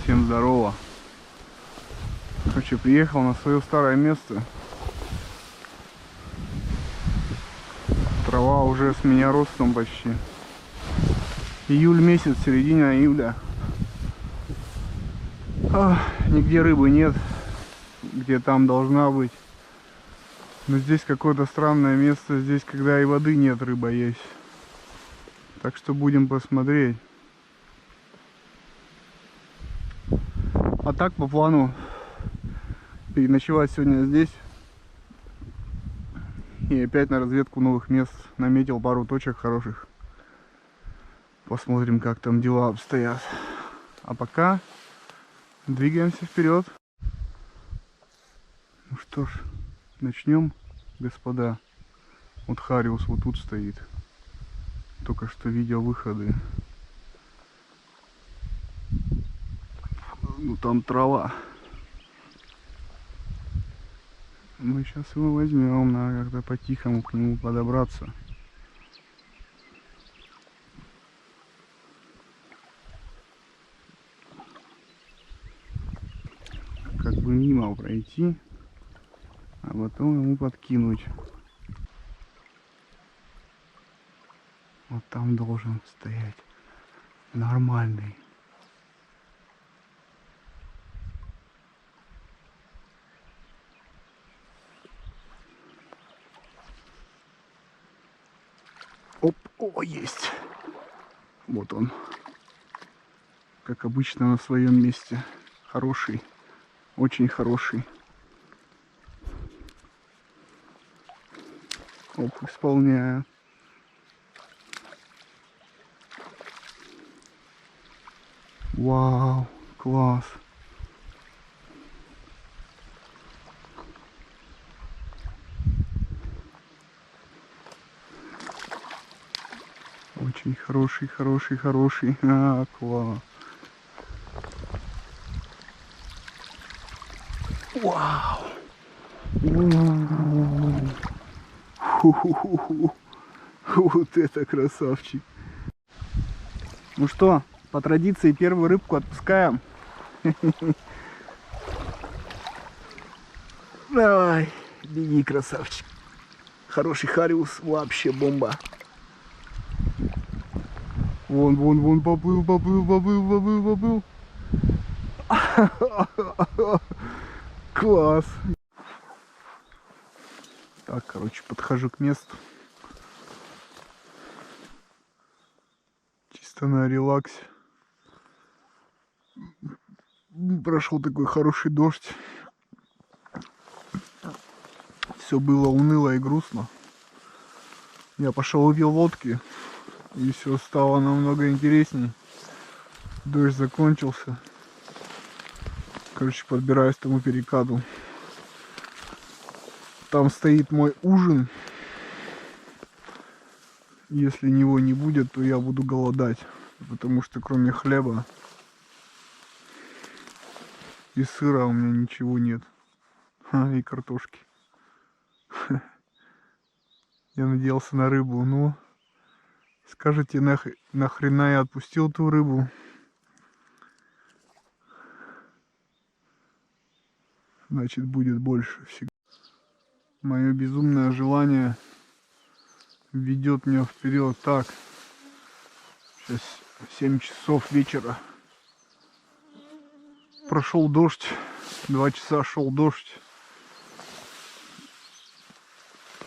Всем здорово. Короче, приехал на свое старое место. Трава уже с меня ростом почти. Июль месяц, середина июля. Нигде рыбы нет, где там должна быть. Но здесь какое-то странное место. Здесь, когда и воды нет, рыба есть. Так что будем посмотреть. А так, по плану, переночевать сегодня здесь. И опять на разведку новых мест. Наметил пару точек хороших. Посмотрим, как там дела обстоят. А пока двигаемся вперед. Ну что ж, начнем, господа. Вот Хариус вот тут стоит. Только что видел выходы. Ну там трава. Мы сейчас его возьмем, надо как-то по-тихому к нему подобраться. Как бы мимо пройти, а потом ему подкинуть. Вот там должен стоять нормальный. Оп, о, есть. Вот он. Как обычно на своем месте. Хороший. Очень хороший. Оп, исполняю. Вау, класс. Очень хороший, хороший, хороший. Класс. Вау. Ху-ху-ху-ху. Вот это красавчик. Ну что, по традиции первую рыбку отпускаем. Давай, беги, красавчик. Хороший Хариус, вообще бомба. Вон, поплыл. Класс. Так, короче, подхожу к месту. Чисто на релаксе. Прошел такой хороший дождь. Все было уныло и грустно. Я пошел увидел лодки. И все стало намного интересней. Дождь закончился. Короче, подбираюсь к тому перекату. Там стоит мой ужин. Если него не будет, то я буду голодать. Потому что кроме хлеба и сыра у меня ничего нет. И картошки. Я надеялся на рыбу, но... Скажите, нахрена я отпустил ту рыбу? Значит, будет больше всегда. Мое безумное желание ведет меня вперед. Так, сейчас 7 часов вечера. Прошел дождь, 2 часа шел дождь.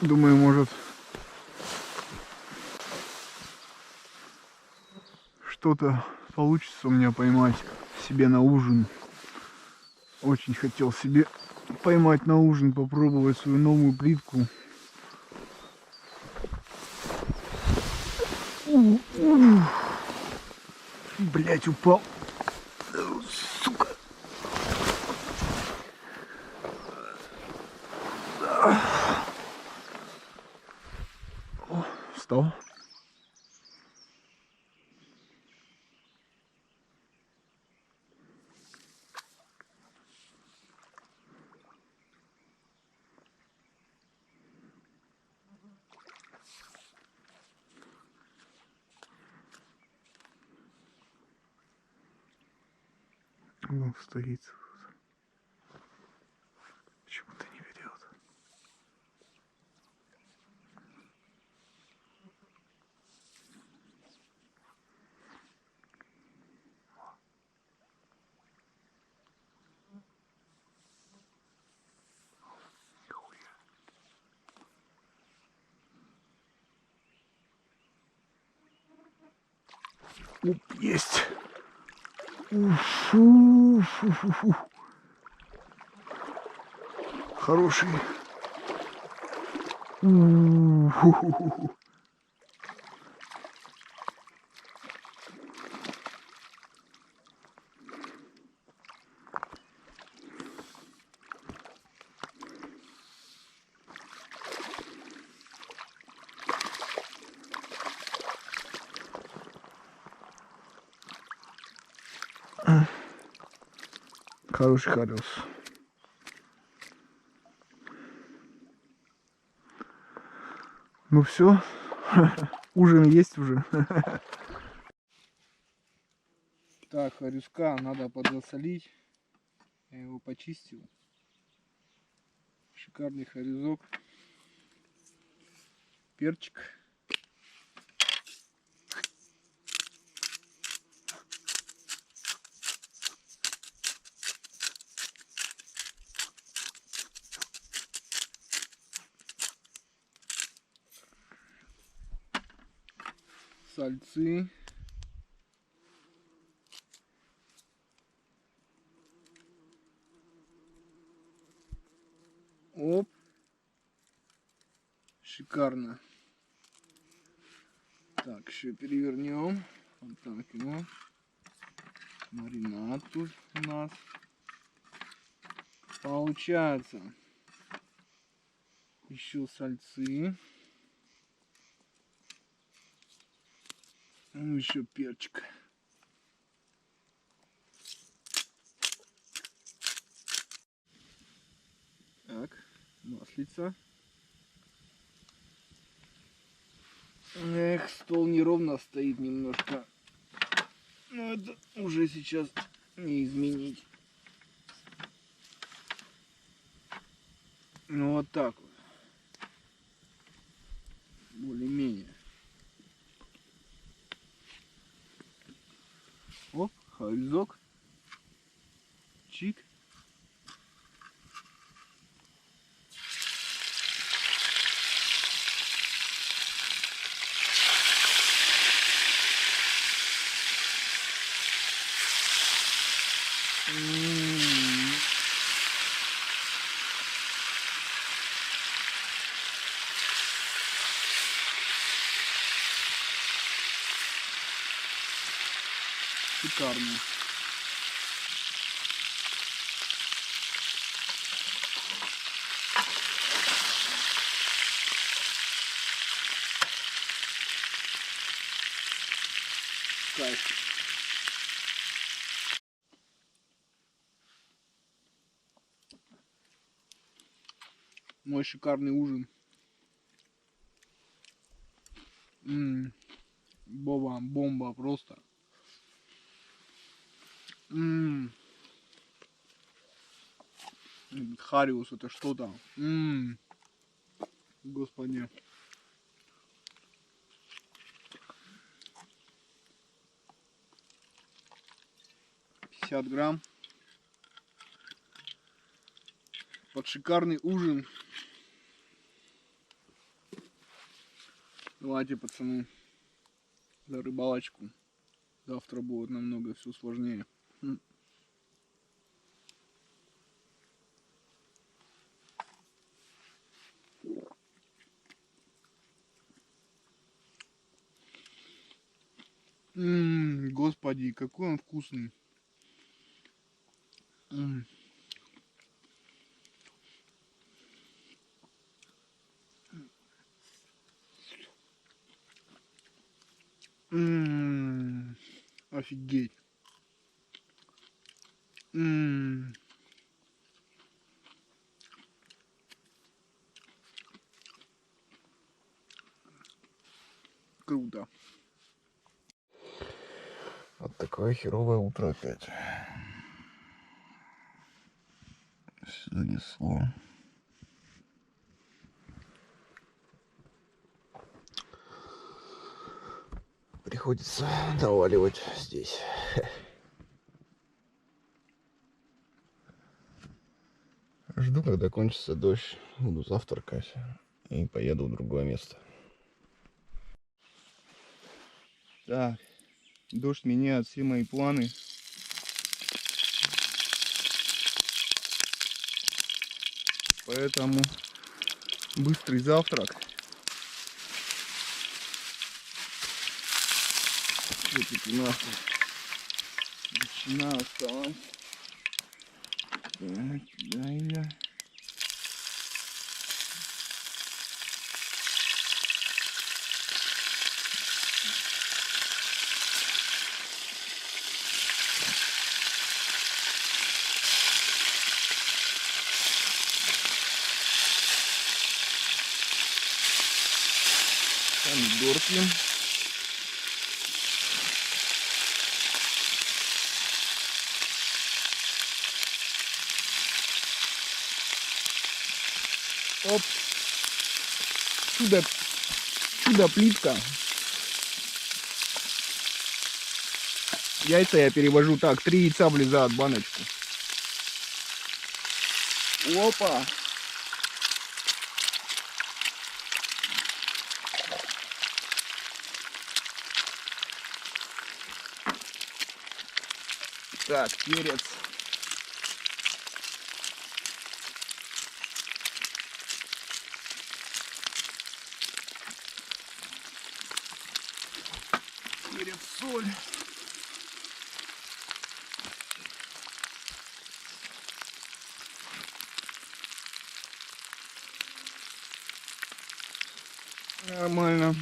Думаю, может, что-то получится у меня поймать себе на ужин. Очень хотел себе поймать на ужин, попробовать свою новую плитку. Блять, упал. Сука. О, встал. Ну, стоит. Почему-то не берет. Оп, есть. Уфу, фу, фу, фу. Хороший. У-ху-ху-ху. Хороший хорес. Ну все, ужин есть уже. Так, хорюска надо подзасолить. Я его почистил. Шикарный хорюзок. Перчик. Сальцы. Оп. Шикарно. Так, еще перевернем. Вот так, ну. Маринад тут у нас получается. Еще сальцы. Ну, еще перчик. Так, маслица. Эх, стол неровно стоит немножко. Но это уже сейчас не изменить. Ну вот так вот. Более-менее. О, хорюзок. Чик. Шикарно. Кайф. Мой шикарный ужин. Бомба просто. Хариус, это что-то. Господи. 50 грамм. Под шикарный ужин. Давайте, пацаны, за рыбалочку. Завтра будет намного все сложнее. Господи, какой он вкусный. Офигеть. Круто. Вот такое херовое утро опять. Занесло. Приходится наваливать здесь. Жду, когда кончится дождь. Буду завтракать и поеду в другое место. Так, дождь меняет все мои планы. Поэтому быстрый завтрак. Что тут у нас? Ветчина осталась. Так, дай-ля. Помидорки. Оп. Чудо плитка. Яйца я перевожу так. 3 яйца влезают в баночку. Опа. Так, перец. Перец, соль. Нормально.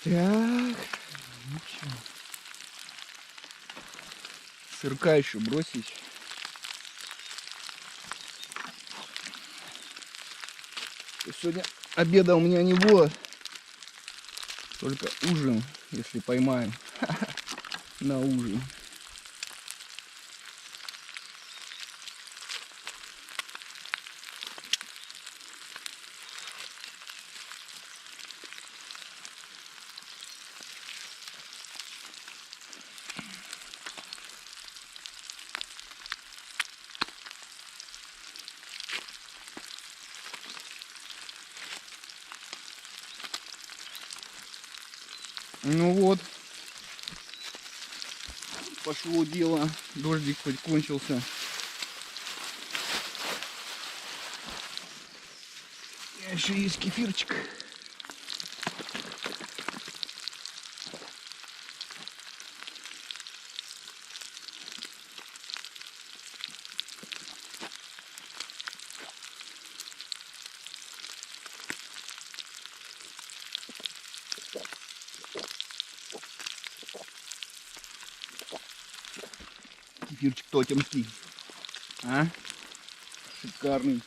Так. Ну что? Сырка еще бросить. Сегодня обеда у меня не было. Только ужин, если поймаем. На ужин. Ну вот, пошло дело, дождик хоть кончился. Еще есть кефирчик. Кефирчик тотемский. А? Шикарный.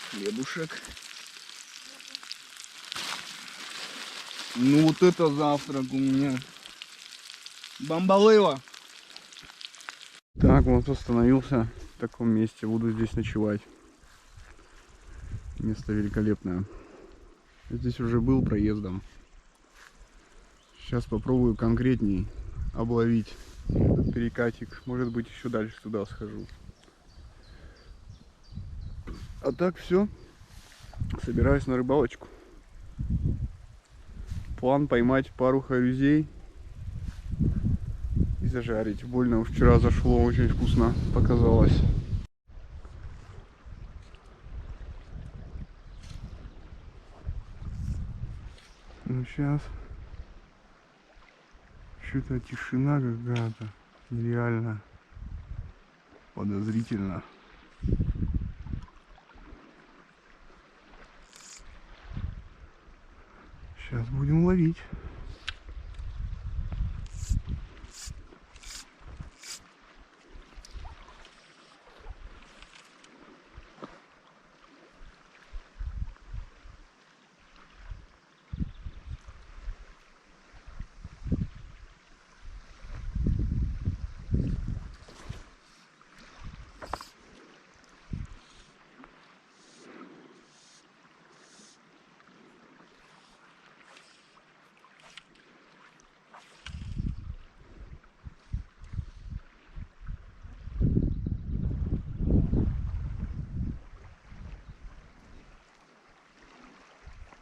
Хлебушек. Ну вот это завтрак у меня. Бамбалево. Так, вот остановился в таком месте. Буду здесь ночевать. Место великолепное. Здесь уже был проездом. Сейчас попробую конкретней обловить этот перекатик. Может быть, еще дальше туда схожу. А так все. Собираюсь на рыбалочку. План поймать пару харюзей и зажарить. Больно уж вчера зашло, очень вкусно показалось. Ну сейчас что-то тишина какая-то, нереально подозрительно. Сейчас будем ловить.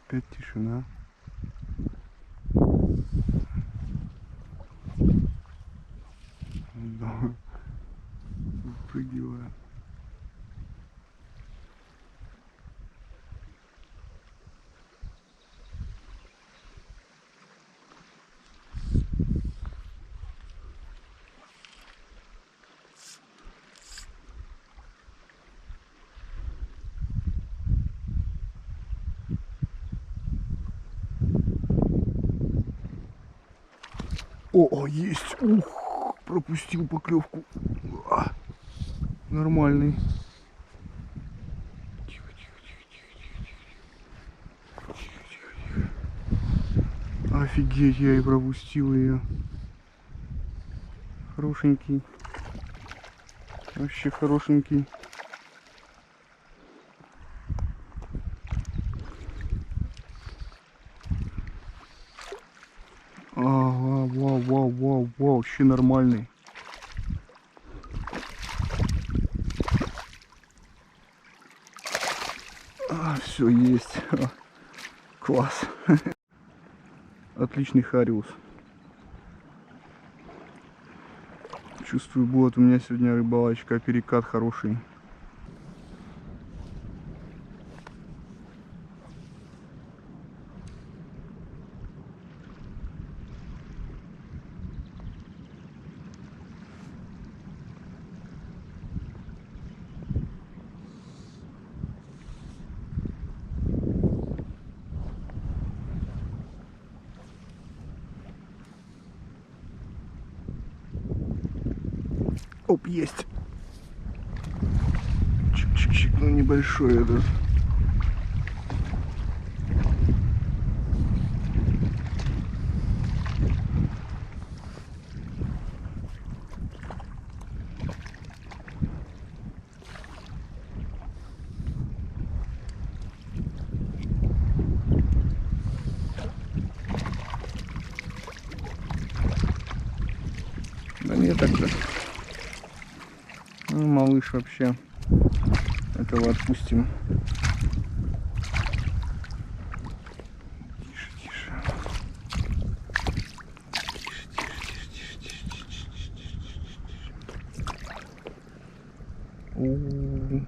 Опять тишина. Да. Выпрыгиваю. О, есть! Ух, пропустил поклевку. А, нормальный. Тихо, тихо, тихо, тихо, тихо, тихо, тихо, тихо. Офигеть, я и пропустил ее. Хорошенький. Вообще хорошенький. Ага, вау, вау, вау, вау, вообще нормальный. Все есть. Класс. Отличный хариус. Чувствую, будет у меня сегодня рыбалочка, перекат хороший. Оп, есть. Чик-чик-чик, ну небольшой этот. Да нет, так-то. Ну, малыш вообще. Этого отпустим. Тише, тише. Тише, тише, тише, тише, тише, тише, тише, тише. У-у-у.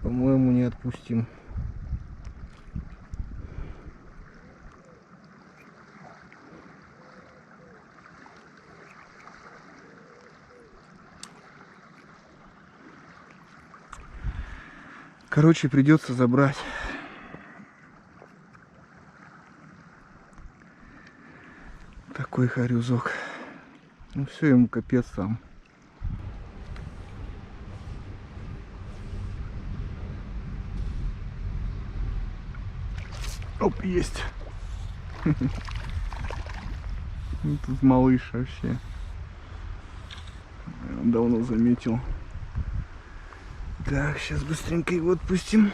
По-моему, не отпустим. Короче, придется забрать. Такой харюзок. Ну все, ему капец сам. Оп, есть. Тут малыш вообще. Давно заметил. Так, сейчас быстренько его отпустим.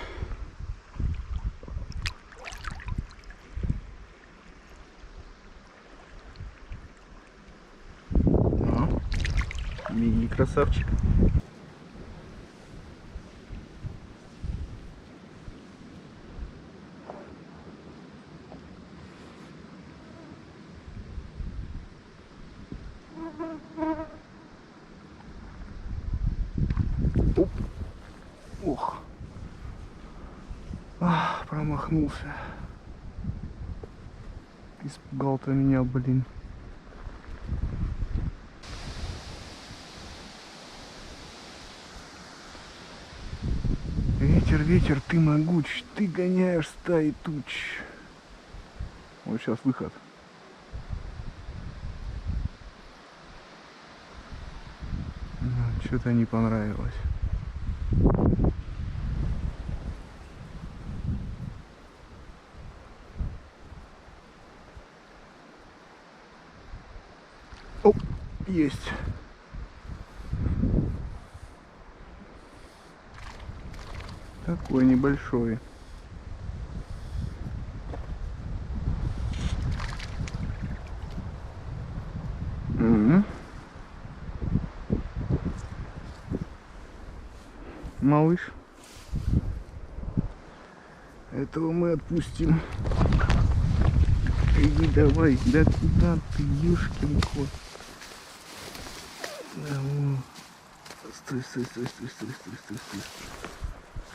Мини-красавчик. Оп. Ох. Промахнулся. Испугал-то меня, блин. Ветер, ветер, ты могуч, ты гоняешь стаи туч. Вот сейчас выход. Что-то не понравилось. Оп, есть. Такой небольшой. малыш. Этого мы отпустим. Иди давай, да куда ты, ёшкин кот? Да, стой, стой, стой, стой, стой, стой, стой, стой.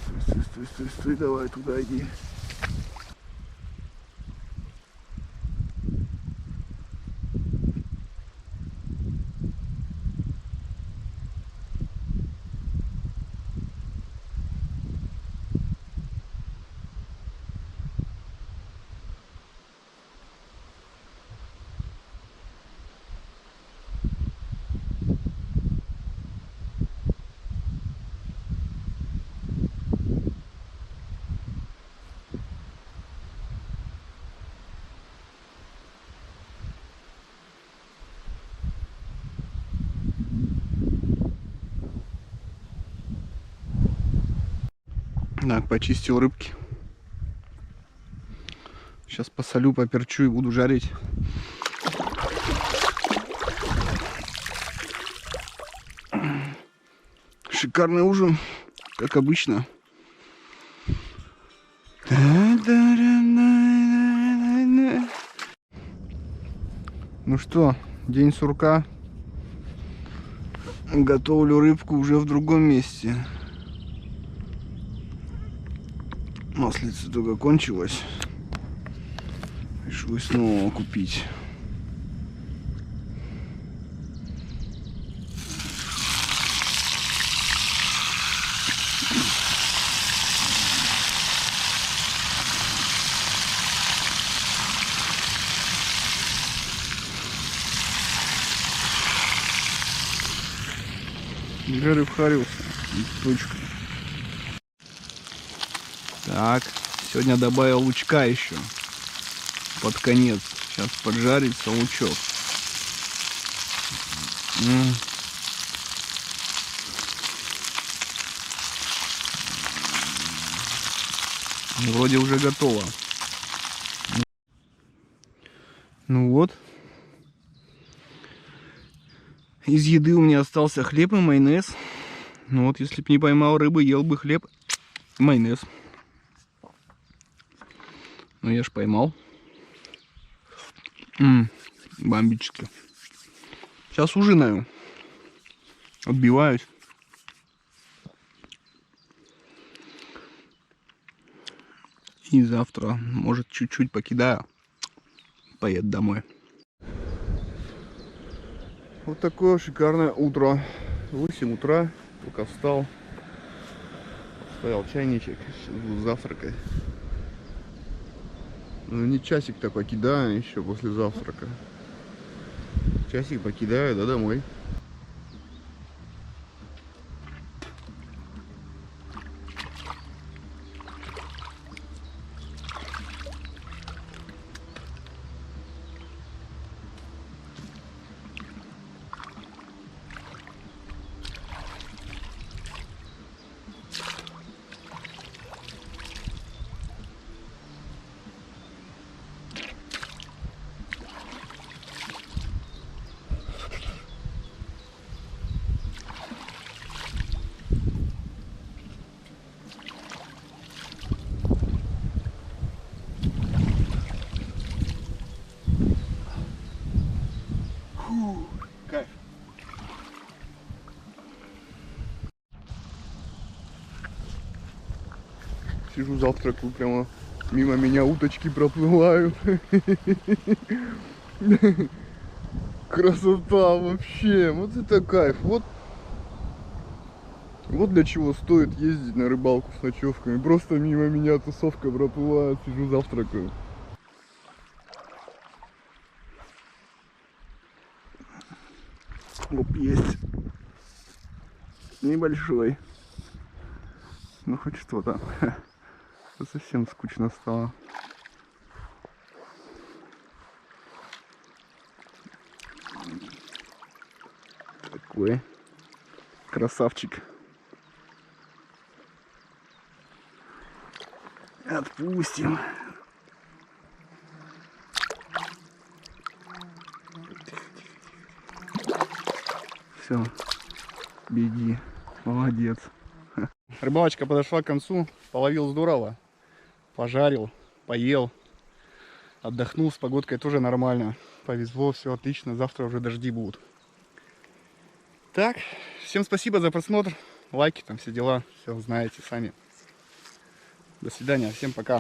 Стой, стой, стой, стой, стой, давай туда иди. Так, почистил рыбки. Сейчас посолю, поперчу и буду жарить. Шикарный ужин, как обычно. Ну что, день сурка. Готовлю рыбку уже в другом месте. Маслица только кончилась. Пришлось снова купить. Жарю вхарился. Точка. Так, сегодня добавил лучка еще. Под конец. Сейчас поджарится лучок. Вроде уже готово. Ну вот. Из еды у меня остался хлеб и майонез. Ну вот, если бы не поймал рыбы, ел бы хлеб и майонез. Ну я ж поймал. Бомбически. Сейчас ужинаю. Отбиваюсь. И завтра, может, чуть-чуть покидаю. Поеду домой. Вот такое шикарное утро. 8 утра. Только встал. Стоял чайничек. Сейчас буду завтракать. Ну не часик-то покидаю еще после завтрака. Часик покидаю, да, домой. Кайф. Сижу, завтракаю, прямо мимо меня уточки проплывают. Красота вообще, вот это кайф. Вот для чего стоит ездить на рыбалку с ночевками. Просто мимо меня тусовка проплывает, сижу, завтракаю. Оп, есть. Небольшой. Ну хоть что-то. Совсем скучно стало. Такой красавчик. Отпустим. Все, беги, молодец. рыбалочка подошла к концу. Половил здорово. Пожарил, поел. Отдохнул, с погодкой тоже нормально. Повезло, все отлично. Завтра уже дожди будут. Так, всем спасибо за просмотр. Лайки, там все дела. Все знаете сами. До свидания, всем пока.